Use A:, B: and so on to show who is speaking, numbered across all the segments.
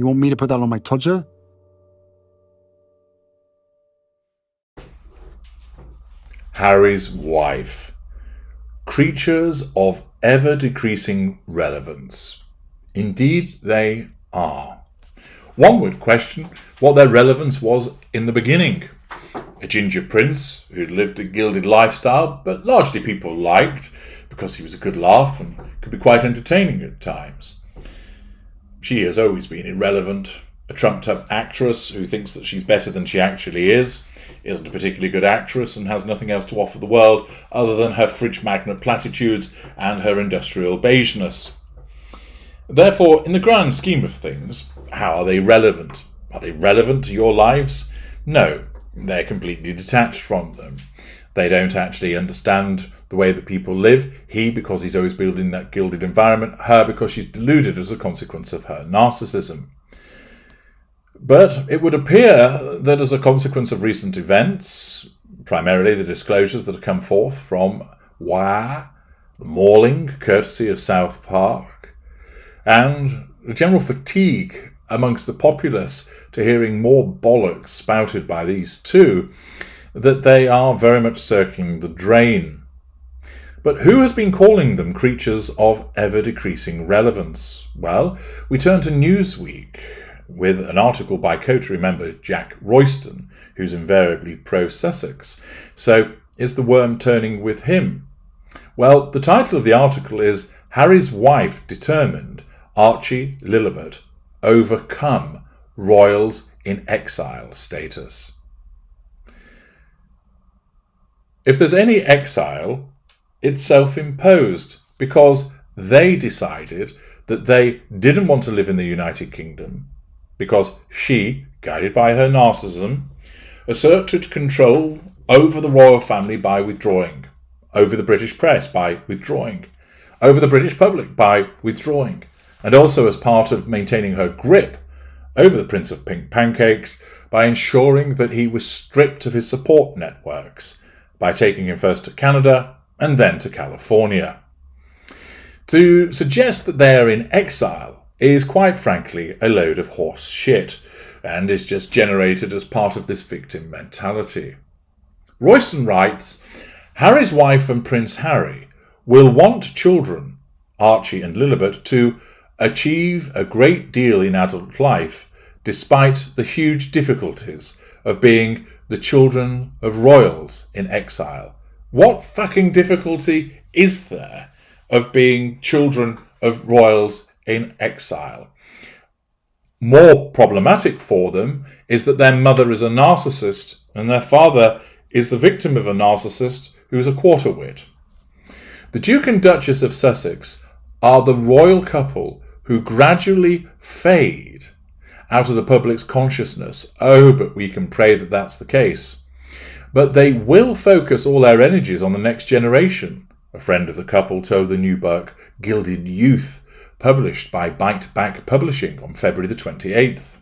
A: You want me to put that on my Tudor?
B: Harry's wife. Creatures of ever-decreasing relevance. Indeed, they are. One would question what their relevance was in the beginning. A ginger prince who'd lived a gilded lifestyle, but largely people liked because he was a good laugh and could be quite entertaining at times. She has always been irrelevant. A trumped-up actress who thinks that she's better than she actually is, isn't a particularly good actress, and has nothing else to offer the world other than her fridge magnet platitudes and her industrial beigeness. Therefore, in the grand scheme of things, how are they relevant? Are they relevant to your lives? No, they're completely detached from them. They don't actually understand the way that people live. He, because he's always building that gilded environment. Her, because she's deluded as a consequence of her narcissism. But it would appear that as a consequence of recent events, primarily the disclosures that have come forth from the mauling, courtesy of South Park, and the general fatigue amongst the populace to hearing more bollocks spouted by these two, that they are very much circling the drain. But who has been calling them creatures of ever-decreasing relevance? Well, we turn to Newsweek, with an article by Coterie member Jack Royston, who's invariably pro-Sussex. So, is the worm turning with him? Well, the title of the article is Harry's Wife Determined, Archie Lilibet Overcome Royals in Exile Status. If there's any exile, it's self-imposed, because they decided that they didn't want to live in the United Kingdom, because she, guided by her narcissism, asserted control over the royal family by withdrawing, over the British press by withdrawing, over the British public by withdrawing, and also as part of maintaining her grip over the Prince of Pink Pancakes by ensuring that he was stripped of his support networks, by taking him first to Canada and then to California. To suggest that they are in exile is quite frankly a load of horse shit, and is just generated as part of this victim mentality. Royston writes, Harry's wife and Prince Harry will want children, Archie and Lilibet, to achieve a great deal in adult life despite the huge difficulties of being the children of royals in exile. What fucking difficulty is there of being children of royals in exile? More problematic for them is that their mother is a narcissist and their father is the victim of a narcissist who is a quarter-wit. The Duke and Duchess of Sussex are the royal couple who gradually fade out of the public's consciousness. Oh, but we can pray that that's the case. But they will focus all their energies on the next generation, a friend of the couple told the new book Gilded Youth, published by Bite Back Publishing on February the 28th.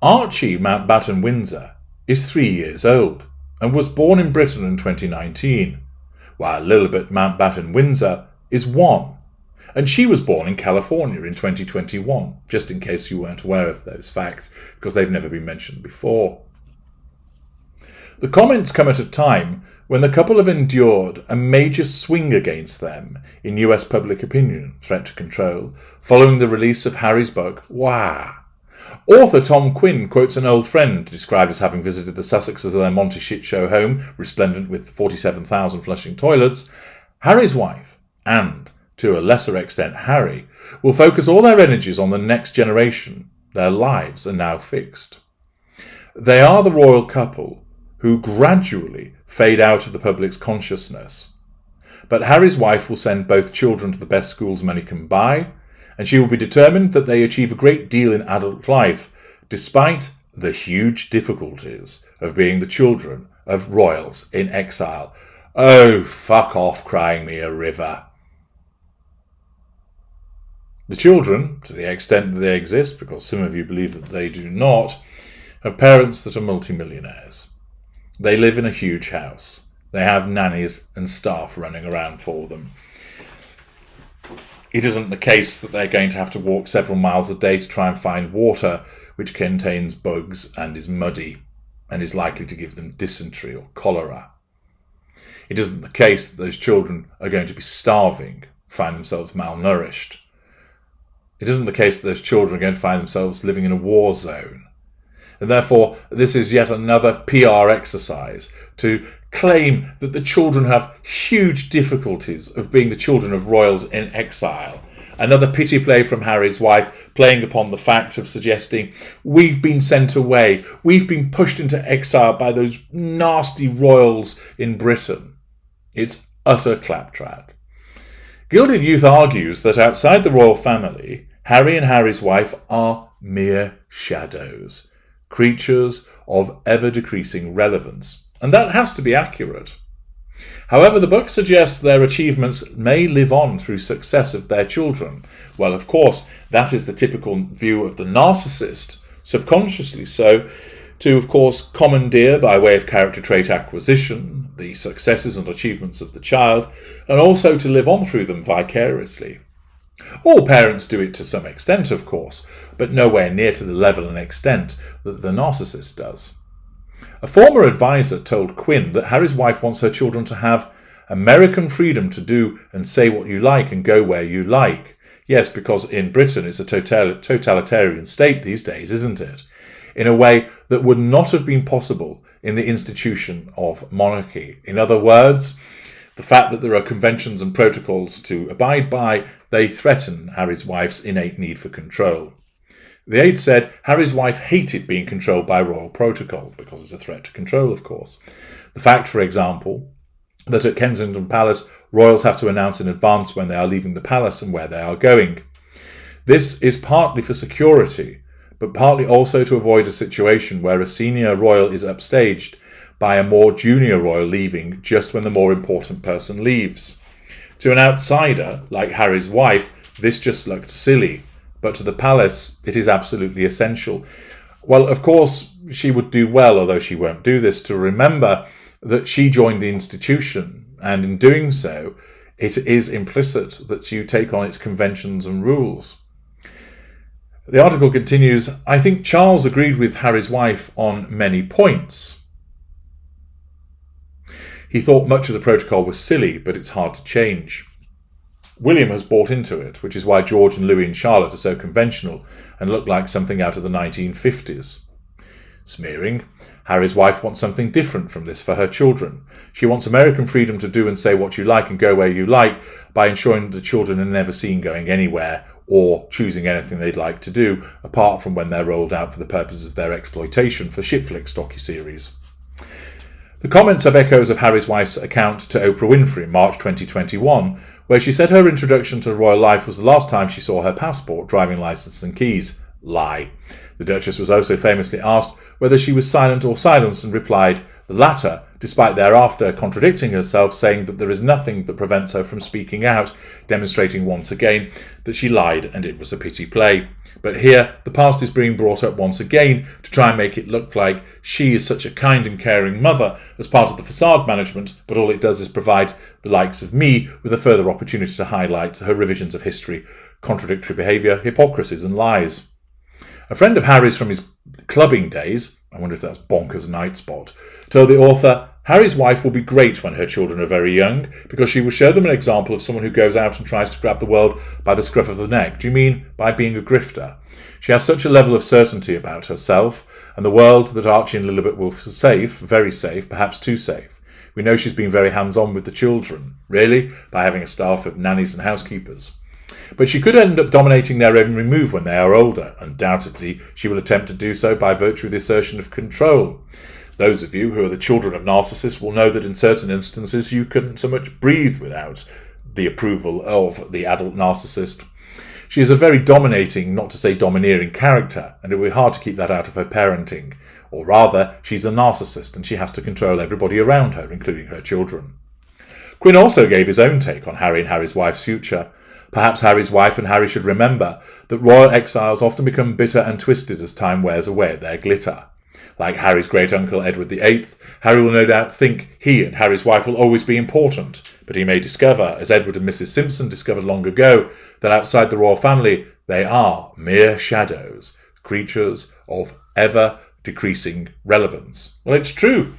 B: Archie Mountbatten Windsor is 3 years old and was born in Britain in 2019, while Lilibet Mountbatten Windsor is 1, and she was born in California in 2021, just in case you weren't aware of those facts, because they've never been mentioned before. The comments come at a time when the couple have endured a major swing against them in US public opinion, threat to control, following the release of Harry's book, Author Tom Quinn quotes an old friend described as having visited the Sussexes at their Monty Shit Show home, resplendent with 47,000 flushing toilets. Harry's wife, and, to a lesser extent Harry, will focus all their energies on the next generation. Their lives are now fixed. They are the royal couple who gradually fade out of the public's consciousness. But Harry's wife will send both children to the best schools money can buy, and she will be determined that they achieve a great deal in adult life, despite the huge difficulties of being the children of royals in exile. Oh, fuck off crying me a river. The children, to the extent that they exist, because some of you believe that they do not, have parents that are multimillionaires. They live in a huge house. They have nannies and staff running around for them. It isn't the case that they're going to have to walk several miles a day to try and find water which contains bugs and is muddy and is likely to give them dysentery or cholera. It isn't the case that those children are going to be starving, find themselves malnourished. It isn't the case that those children are going to find themselves living in a war zone. And therefore, this is yet another PR exercise to claim that the children have huge difficulties of being the children of royals in exile. Another pity play from Harry's wife, playing upon the fact of suggesting we've been sent away, we've been pushed into exile by those nasty royals in Britain. It's utter claptrap. Gilded Youth argues that outside the royal family, Harry and Harry's wife are mere shadows, creatures of ever-decreasing relevance. And that has to be accurate. However, the book suggests their achievements may live on through success of their children. Well, of course, that is the typical view of the narcissist, subconsciously so, to, of course, commandeer by way of character trait acquisition the successes and achievements of the child, and also to live on through them vicariously. All parents do it to some extent, of course, but nowhere near to the level and extent that the narcissist does. A former advisor told Quinn that Harry's wife wants her children to have American freedom to do and say what you like and go where you like. Yes, because in Britain it's a totalitarian state these days, isn't it? In a way that would not have been possible in the institution of monarchy. In other words, the fact that there are conventions and protocols to abide by, they threaten Harry's wife's innate need for control. The aide said Harry's wife hated being controlled by royal protocol, because it's a threat to control, of course. The fact, for example, that at Kensington Palace, royals have to announce in advance when they are leaving the palace and where they are going. This is partly for security, but partly also to avoid a situation where a senior royal is upstaged by a more junior royal leaving just when the more important person leaves. To an outsider, like Harry's wife, this just looked silly. But to the palace, it is absolutely essential. Well, of course, she would do well, although she won't do this, to remember that she joined the institution, and in doing so, it is implicit that you take on its conventions and rules. The article continues, I think Charles agreed with Harry's wife on many points. He thought much of the protocol was silly, but it's hard to change. William has bought into it, which is why George and Louis and Charlotte are so conventional and look like something out of the 1950s. Smearing. Harry's wife wants something different from this for her children. She wants American freedom to do and say what you like and go where you like by ensuring that the children are never seen going anywhere or choosing anything they'd like to do, apart from when they're rolled out for the purposes of their exploitation for Shitflix docuseries. The comments have echoes of Harry's wife's account to Oprah Winfrey in March 2021, where she said her introduction to royal life was the last time she saw her passport, driving licence and keys. Lie. The Duchess was also famously asked whether she was silent or silenced and replied, the latter, despite thereafter contradicting herself, saying that there is nothing that prevents her from speaking out, demonstrating once again that she lied and it was a pity play. But here, the past is being brought up once again to try and make it look like she is such a kind and caring mother as part of the facade management, but all it does is provide the likes of me with a further opportunity to highlight her revisions of history, contradictory behaviour, hypocrisies and lies. A friend of Harry's from his clubbing days, I wonder if that's bonkers night spot, told the author, Harry's wife will be great when her children are very young, because she will show them an example of someone who goes out and tries to grab the world by the scruff of the neck. Do you mean by being a grifter? She has such a level of certainty about herself, and the world that Archie and Lilibet will safe, very safe, perhaps too safe. We know she's been very hands-on with the children. Really? By having a staff of nannies and housekeepers. But she could end up dominating their every move when they are older. Undoubtedly, she will attempt to do so by virtue of the assertion of control. Those of you who are the children of narcissists will know that in certain instances you couldn't so much breathe without the approval of the adult narcissist. She is a very dominating, not to say domineering character, and it will be hard to keep that out of her parenting. Or rather, she's a narcissist and she has to control everybody around her, including her children. Quinn also gave his own take on Harry and Harry's wife's future. Perhaps Harry's wife and Harry should remember that royal exiles often become bitter and twisted as time wears away at their glitter. Like Harry's great-uncle Edward VIII, Harry will no doubt think he and Harry's wife will always be important, But he may discover, as Edward and Mrs. Simpson discovered long ago, that outside the royal family they are mere shadows, creatures of ever-decreasing relevance. Well, it's true,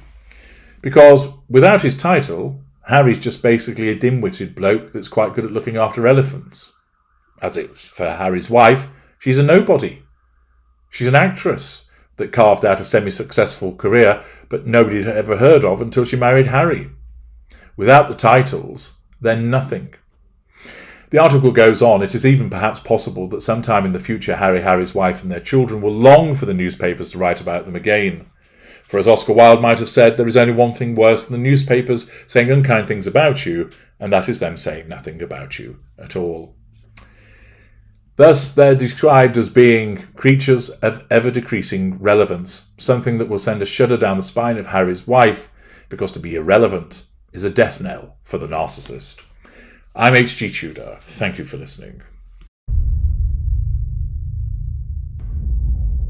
B: because without his title, Harry's just basically a dim-witted bloke that's quite good at looking after elephants. As if for Harry's wife, she's a nobody. She's an actress that carved out a semi-successful career, but nobody had ever heard of until she married Harry. Without the titles, they're nothing. The article goes on, it is even perhaps possible that sometime in the future Harry's wife and their children will long for the newspapers to write about them again. For as Oscar Wilde might have said, there is only one thing worse than the newspapers saying unkind things about you, and that is them saying nothing about you at all. Thus, they're described as being creatures of ever-decreasing relevance, something that will send a shudder down the spine of Harry's wife, because to be irrelevant is a death knell for the narcissist. I'm H.G. Tudor. Thank you for listening.